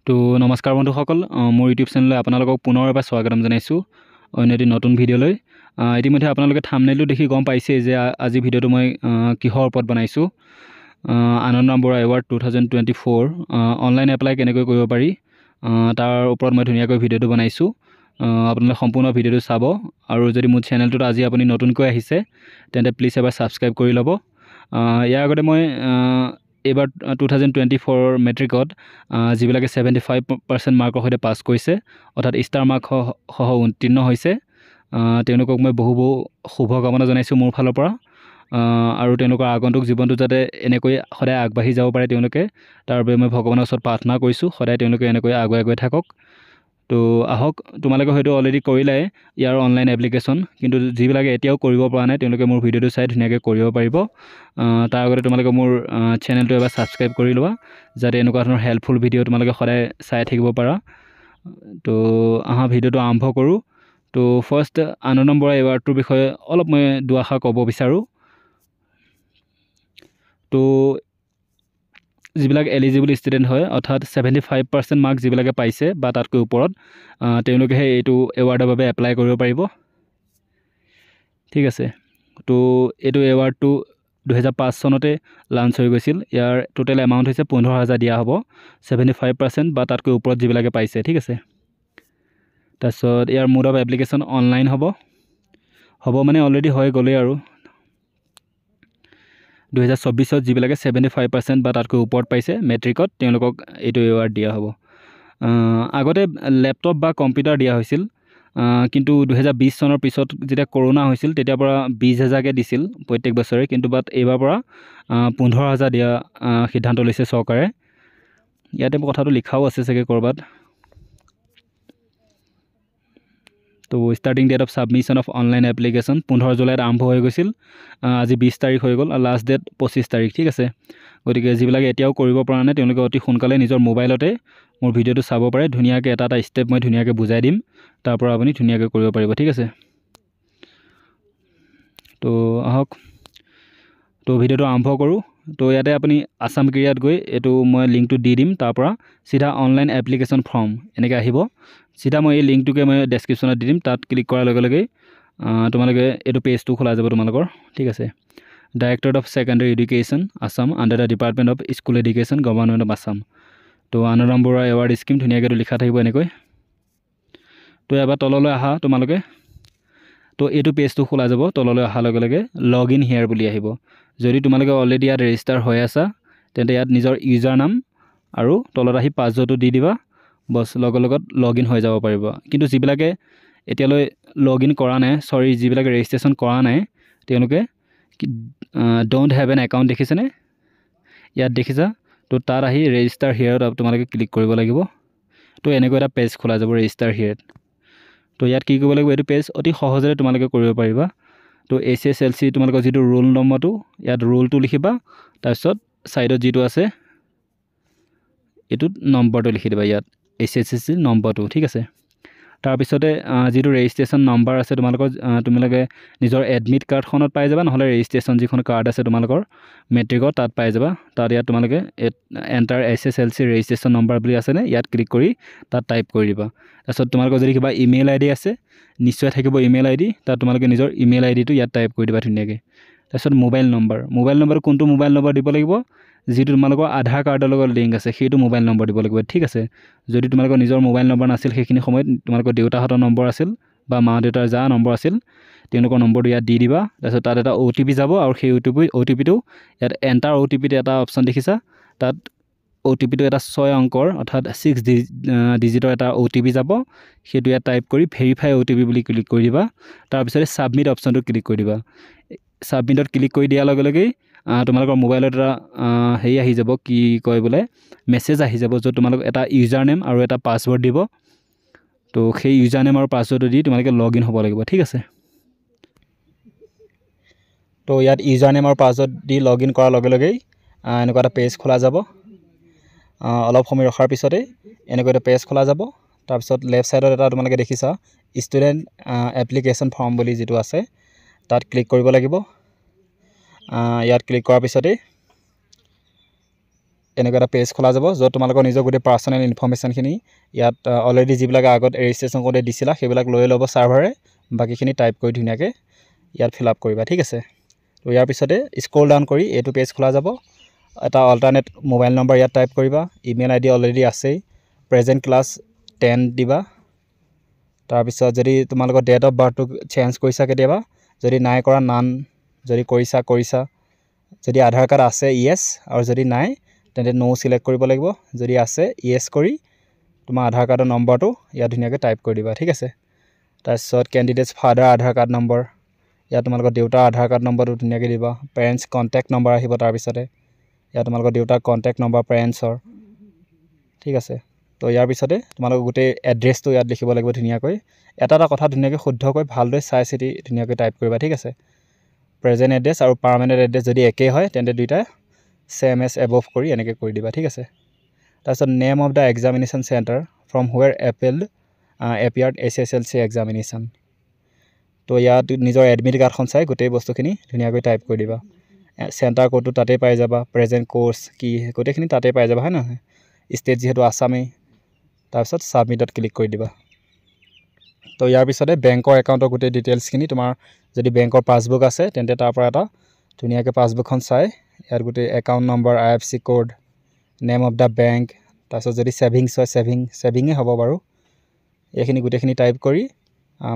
তো নমস্কাৰ বন্ধুসকল, মোৰ ইউটিউব চেনেললৈ আপোনালোকক পুনৰ এবাৰ স্বাগতম জনাইছোঁ অন্য এটি নতুন ভিডিঅ'লৈ। ইতিমধ্যে আপোনালোকে থাম্বনেইলটো দেখি গম পাইছে যে আজি ভিডিঅ'টো মই কিহৰ ওপৰত বনাইছোঁ। আনন্দ বৰা এৱাৰ্ড 2024 অনলাইন এপ্লাই কেনেকৈ কৰিব পাৰি তাৰ ওপৰত মই ধুনীয়াকৈ ভিডিঅ'টো বনাইছোঁ। আপোনালোকে সম্পূৰ্ণ ভিডিঅ'টো চাব, আৰু যদি মোৰ চেনেলটোত আজি আপুনি নতুনকৈ আহিছে তেন্তে প্লিজ এবাৰ ছাবস্ক্ৰাইব কৰি ল'ব। ইয়াৰ আগতে মই এইবাৰ 2024 মেট্ৰিকত যিবিলাকে 75% মাৰ্কৰ সৈতে পাছ কৰিছে, অৰ্থাৎ ষ্টাৰ মাৰ্ক সহ উত্তীৰ্ণ হৈছে, তেওঁলোকক মই বহু শুভকামনা জনাইছোঁ মোৰ ফালৰ পৰা। আৰু তেওঁলোকৰ আগন্তুক জীৱনটো যাতে এনেকৈ সদায় আগবাঢ়ি যাব পাৰে তেওঁলোকে, তাৰ বাবে মই ভগৱানৰ ওচৰত প্ৰাৰ্থনা কৰিছোঁ সদায় তেওঁলোকে এনেকৈ আগুৱাই গৈ থাকক। তো আহক, তোমালোকে হয়তো অলৰেডি কৰিলাই ইয়াৰ অনলাইন এপ্লিকেশ্যন, কিন্তু যিবিলাকে এতিয়াও কৰিব পৰা নাই তেওঁলোকে মোৰ ভিডিঅ'টো চাই ধুনীয়াকৈ কৰিব পাৰিব। তাৰ আগতে তোমালোকে মোৰ চেনেলটো এবাৰ ছাবস্ক্ৰাইব কৰি লোৱা, যাতে এনেকুৱা ধৰণৰ হেল্পফুল ভিডিঅ' তোমালোকে সদায় চাই থাকিব পাৰা। তো আহা ভিডিঅ'টো আৰম্ভ কৰোঁ। তো ফাৰ্ষ্ট আনন্দ বৰা এৱাৰ্ডটোৰ বিষয়ে অলপ মই দুআষাৰ ক'ব বিচাৰোঁ। তো যিবিলাক এলিজিবল ষ্টুডেণ্ট হয়, অৰ্থাৎ 75% মাৰ্ক যিবিলাকে পাইছে বা তাতকৈ ওপৰত, তেওঁলোকেহে এইটো এৱাৰ্ডৰ বাবে এপ্লাই কৰিব পাৰিব। ঠিক আছে। তো এইটো এৱাৰ্ডটো 2005 চনতে লাঞ্চ হৈ গৈছিল। ইয়াৰ টোটেল এমাউণ্ট হৈছে 15,000 দিয়া হ'ব 75% বা তাতকৈ ওপৰত যিবিলাকে পাইছে। ঠিক আছে। তাৰপিছত ইয়াৰ মোড অফ এপ্লিকেশ্যন অনলাইন হ'ব মানে অলৰেডি হৈ গ'লেই আৰু 2024 যিবিলাকে 75% বা তাতকৈ ওপৰত পাইছে মেট্ৰিকত, তেওঁলোকক এইটো এৱাৰ্ড দিয়া হ'ব। আগতে লেপটপ বা কম্পিউটাৰ দিয়া হৈছিল, কিন্তু 2020 চনৰ পিছত যেতিয়া কৰোণা হৈছিল তেতিয়াৰ পৰা 20,000কৈ দিছিল প্ৰত্যেক বছৰে, কিন্তু এইবাৰ পৰা 15,000 দিয়া সিদ্ধান্ত লৈছে চৰকাৰে। ইয়াতে কথাটো লিখাও আছে চাগে ক'ৰবাত। তো starting date of submission of online application 15 জুলাইত আৰম্ভ হৈ গৈছিল। আজি 20 তাৰিখ হৈ গ'ল, আৰু লাষ্ট ডেট 25 তাৰিখ। ঠিক আছে। গতিকে যিবিলাকে এতিয়াও কৰিব পৰা নাই তেওঁলোকে অতি সোনকালে নিজৰ মোবাইলতে মোৰ ভিডিঅ'টো চাব পাৰে। ধুনীয়াকৈ এটা ষ্টেপ মই ধুনীয়াকৈ বুজাই দিম, তাৰ পৰা আপুনি ধুনীয়াকৈ কৰিব পাৰিব। ঠিক আছে। তো আহক, তো ভিডিঅ'টো আৰম্ভ কৰোঁ। তো ইয়াতে আপুনি আছাম ক্ৰিয়াত গৈ এইটো মই লিংকটো দি দিম, তাৰ পৰা চিধা অনলাইন এপ্লিকেশ্যন ফৰ্ম এনেকৈ আহিব। চিধা মই এই লিংকটোকে মই ডেছক্ৰিপশ্যনত দি দিম। তাত ক্লিক কৰাৰ লগে লগেই তোমালোকে এইটো পেজটো খোলা যাব তোমালোকৰ। ঠিক আছে। Directorate of secondary education Assam under the department of school education government of Assam. তো আনন্দ বৰা এৱাৰ্ড স্কিম ধুনীয়াকৈ লিখা থাকিব এনেকৈ। তো এবাৰ তললৈ আহা তোমালোকে। তো এইটো পেজটো খোলা যাব। তললৈ অহাৰ লগে লগে লগ ইন হিয়াৰ বুলি আহিব। যদি তোমালোকে অলৰেডি ইয়াত ৰেজিষ্টাৰ হৈ আছা তেন্তে ইয়াত নিজৰ ইউজাৰ নাম আৰু তলত আহি পাছৱৰ্ডটো দি দিবা। বছ লগত লগ ইন হৈ যাব পাৰিব। কিন্তু যিবিলাকে এতিয়ালৈ লগ ইন কৰা নাই, যিবিলাকে ৰেজিষ্ট্ৰেশ্যন কৰা নাই, তেওঁলোকে ডোণ্ট হেভ এন একাউণ্ট দেখিছেনে? ইয়াত দেখিছা? তো তাত আহি ৰেজিষ্টাৰ হিয়াৰত তোমালোকে ক্লিক কৰিব লাগিব। তো এনেকৈ এটা পেজ খোলা যাব ৰেজিষ্টাৰ হিয়াৰত। তো ইয়াত কি কৰিব লাগিব, এইটো পেজ অতি সহজে তোমালোকে কৰিব পাৰিবা। তো SSLC তোমালোকৰ যিটো ৰোল নম্বৰটো, ইয়াত ৰোলটো লিখিবা, তাৰপিছত ছাইডত যিটো আছে এইটোত নম্বৰটো লিখি দিবা, ইয়াত SSLC নম্বৰটো। ঠিক আছে। তাৰপিছতে যিটো ৰেজিষ্ট্ৰেশ্যন নম্বৰ আছে তোমালোকে নিজৰ এডমিট কাৰ্ডখনত পাই যাবা, নহ'লে ৰেজিষ্ট্ৰেশ্যন যিখন কাৰ্ড আছে তোমালোকৰ মেট্ৰিকত তাত পাই যাবা। তাত ইয়াত তোমালোকে এণ্টাৰ SSLC ৰেজিষ্ট্ৰেশ্যন নম্বৰ বুলি আছেনে, ইয়াত ক্লিক কৰি তাত টাইপ কৰি দিবা। তাৰপিছত তোমালোকৰ যদি কিবা ইমেইল ID আছে, নিশ্চয় থাকিব ইমেইল ID, তাত তোমালোকে নিজৰ ইমেইল IDটো ইয়াত টাইপ কৰি দিবা ধুনীয়াকৈ। তাৰপিছত মোবাইল নম্বৰটো কোনটো মোবাইল নম্বৰ দিব লাগিব, যিটো তোমালোকৰ আধাৰ কাৰ্ডৰ লগত লিংক আছে সেইটো মোবাইল নম্বৰ দিব লাগিব। ঠিক আছে। যদি তোমালোকৰ নিজৰ মোবাইল নম্বৰ নাছিল, সেইখিনি সময়ত তোমালোকৰ দেউতাহঁতৰ নম্বৰ আছিল বা মা দেউতাৰ যাৰ নম্বৰ আছিল তেওঁলোকৰ নম্বৰটো ইয়াত দি দিবা। তাৰপিছত তাত এটা OTP যাব, আৰু সেই OTPটো ইয়াত এণ্টাৰ OTP এটা অপশ্যন দেখিছা, তাত OTPটো এটা 6 অংকৰ অৰ্থাৎ 6 ডিজিটৰ এটা OTP যাব। সেইটো ইয়াত টাইপ কৰি ভেৰিফাই OTP বুলি ক্লিক কৰি দিবা। তাৰপিছতে ছাবমিট অপশ্যনটো ক্লিক কৰি দিবা। ছাবমিটত ক্লিক কৰি দিয়াৰ লগে লগেই তোমালোকৰ মোবাইলত এটা হেৰি আহি যাব, কি কয় বোলে, মেছেজ আহি যাব, য'ত তোমালোক এটা ইউজাৰ নেম আৰু এটা পাছৱৰ্ড দিব। তো সেই ইউজাৰ নেম আৰু পাছৱৰ্ডটো দি তোমালোকে লগ ইন হ'ব লাগিব। ঠিক আছে। তো ইয়াত ইউজাৰ নেম আৰু পাছৱৰ্ড দি লগ ইন কৰাৰ লগে লগেই এনেকুৱা এটা পেজ খোলা যাব। অলপ সময় ৰখাৰ পিছতেই এনেকৈ এটা পেজ খোলা যাব। তাৰপিছত লেফ্ট ছাইডত এটা তোমালোকে দেখিছা ষ্টুডেণ্ট এপ্লিকেশ্যন ফৰ্ম বুলি যিটো আছে, তাত ক্লিক কৰিব লাগিব। ইয়াত ক্লিক কৰাৰ পিছতেই এনেকুৱা এটা পেজ খোলা যাব য'ত তোমালোকৰ নিজৰ গোটেই পাৰ্চনেল ইনফৰমেশ্যনখিনি ইয়াত অলৰেডি যিবিলাক আগত ৰেজিষ্ট্ৰেশ্যন কৰোঁতে দিছিলা সেইবিলাক লৈ ল'ব ছাৰ্ভাৰে, বাকীখিনি টাইপ কৰি ধুনীয়াকৈ ইয়াত ফিল আপ কৰিবা। ঠিক আছে। তো ইয়াৰ পিছতে স্ক্ৰল ডাউন কৰি এইটো পেজ খোলা যাব। এটা অল্টাৰনেট মোবাইল নম্বৰ ইয়াত টাইপ কৰিবা। ইমেইল আইডি অলৰেডি আছেই, প্ৰেজেণ্ট ক্লাছ 10 দিবা। তাৰপিছত যদি তোমালোকৰ ডেট অফ বাৰ্থটো চেঞ্জ কৰিছা কেতিয়াবা, যদি নাই কৰা নান, যদি কৰিছা, যদি আধাৰ কাৰ্ড আছে ইয়েছ, আৰু যদি নাই তেন্তে ন' চিলেক্ট কৰিব লাগিব। যদি আছে ইয়েছ কৰি তোমাৰ আধাৰ কাৰ্ডৰ নম্বৰটো ইয়াত ধুনীয়াকৈ টাইপ কৰি দিবা। ঠিক আছে। তাৰপিছত কেণ্ডিডেটছ ফাদাৰ আধাৰ কাৰ্ড নম্বৰ, ইয়াত তোমালোকৰ দেউতাৰ আধাৰ কাৰ্ড নম্বৰটো ধুনীয়াকৈ দিবা। পেৰেণ্টছ কণ্টেক্ট নম্বৰ আহিব তাৰপিছতে, ইয়াত তোমালোকৰ দেউতাৰ কণ্টেক্ট নম্বৰ পেৰেণ্টছৰ। ঠিক আছে। তো ইয়াৰ পিছতে তোমালোকৰ গোটেই এড্ৰেছটো ইয়াত লিখিব লাগিব ধুনীয়াকৈ। এটা কথা ধুনীয়াকৈ শুদ্ধকৈ ভালদৰে চাই চিতি ধুনীয়াকৈ টাইপ কৰিবা। ঠিক আছে। প্ৰেজেণ্ট এড্ৰেছ আৰু পাৰ্মানেণ্ট এড্ৰেছ যদি একেই হয় তেন্তে দুইটা ছেম এজ এবভ কৰি এনেকৈ কৰি দিবা। ঠিক আছে। তাৰপিছত name of the examination centre from where appeared SSLC examination. তো ইয়াত নিজৰ এডমিট কাৰ্ডখন চাই গোটেই বস্তুখিনি ধুনীয়াকৈ টাইপ কৰি দিবা। চেণ্টাৰ ক'ডটো তাতেই পাই যাবা, প্ৰেজেণ্ট কোৰ্চ কি গোটেইখিনি তাতেই পাই যাবা, হয় নহয়? ষ্টেট যিহেতু আছামেই। তাৰপিছত ছাবমিটত ক্লিক কৰি দিবা। তো ইয়াৰ পিছতে বেংকৰ একাউণ্টৰ গোটেই ডিটেইলছখিনি, তোমাৰ যদি বেংকৰ পাছবুক আছে তেন্তে তাৰ পৰা এটা ধুনীয়াকৈ পাছবুকখন চাই ইয়াত গোটেই account number, IFSC code, name of the bank, তাৰপিছত যদি ছেভিংছ হয় ছেভিঙেই হ'ব বাৰু, এইখিনি গোটেইখিনি টাইপ কৰি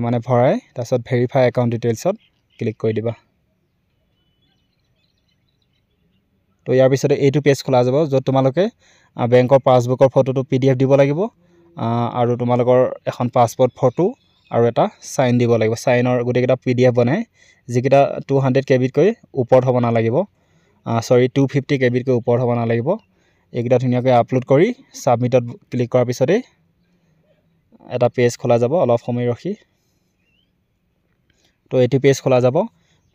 মানে ভৰাই তাৰপিছত ভেৰিফাই একাউণ্ট ডিটেইলছত ক্লিক কৰি দিবা। তো ইয়াৰ পিছতে এইটো পেজ খোলা যাব য'ত তোমালোকে বেংকৰ পাছবুকৰ ফটোটো PDF দিব লাগিব, আৰু তোমালোকৰ এখন পাছপৰ্ট ফটো আৰু এটা চাইন দিব লাগিব। চাইনৰ গোটেইকেইটা PDF বনাই, যিকেইটা 200 KBতকৈ ওপৰত হ'ব নালাগিব, 250 KBতকৈ ওপৰত হ'ব নালাগিব। এইকেইটা ধুনীয়াকৈ আপলোড কৰি ছাবমিটত ক্লিক কৰাৰ পিছতেই এটা পেজ খোলা যাব। অলপ সময় ৰখি তো এইটো পেজ খোলা যাব।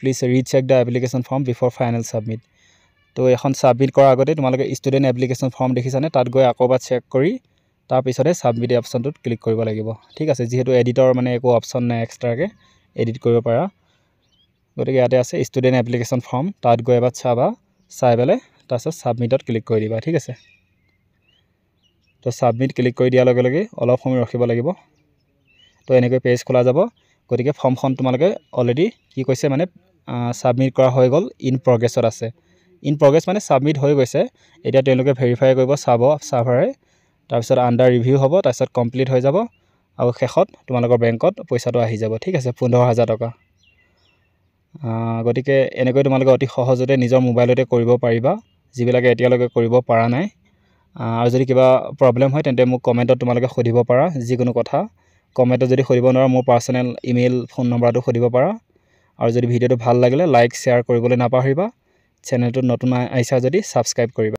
Please recheck the application form before final submit. তো এখন ছাবমিট কৰাৰ আগতে তোমালোকে ষ্টুডেণ্ট এপ্লিকেশ্যন ফৰ্ম দেখিছানে, তাত গৈ আকৌ এবাৰ চেক কৰি তাৰপিছতে ছাবমিট অপশ্যনটোত ক্লিক কৰিব লাগিব। ঠিক আছে। যিহেতু এডিটৰ মানে একো অপশ্যন নাই এক্সট্ৰাকৈ এডিট কৰিব পাৰা, গতিকে ইয়াতে আছে ষ্টুডেণ্ট এপ্লিকেশ্যন ফৰ্ম, তাত গৈ এবাৰ চাবা, চাই পেলাই তাৰপিছত ছাবমিটত ক্লিক কৰি দিবা। ঠিক আছে। তো ছাবমিট ক্লিক কৰি দিয়াৰ লগে লগে অলপ সময় ৰখিব লাগিব। তো এনেকৈ পেজ খোলা যাব। গতিকে ফৰ্মখন তোমালোকে অলৰেডি কি কৈছে মানে ছাবমিট কৰা হৈ গ'ল, ইন প্ৰগ্ৰেছত আছে। ইন প্ৰগ্ৰেছ মানে ছাবমিট হৈ গৈছে, এতিয়া তেওঁলোকে ভেৰিফাই কৰিব, চাব ছাৰ্ভাৰে, তাৰপিছত আণ্ডাৰ ৰিভিউ হ'ব, তাৰপিছত কমপ্লিট হৈ যাব, আৰু শেষত তোমালোকৰ বেংকত পইচাটো আহি যাব। ঠিক আছে। 15,000 টকা। গতিকে এনেকৈ তোমালোকে অতি সহজতে নিজৰ মোবাইলতে কৰিব পাৰিবা, যিবিলাকে এতিয়ালৈকে কৰিব পৰা নাই। আৰু যদি কিবা প্ৰব্লেম হয় তেন্তে মোক কমেণ্টত তোমালোকে সুধিব পাৰা, যিকোনো কথা কমেণ্টত যদি সুধিব নোৱাৰা মোৰ পাৰ্চনেল ইমেইল ফোন নম্বৰটো সুধিব পাৰা। আৰু যদি ভিডিঅ'টো ভাল লাগিলে লাইক শ্বেয়াৰ কৰিবলৈ নাপাহৰিবা। চেনেলটোত নতুন আহিছা যদি ছাবস্ক্ৰাইব কৰিবা।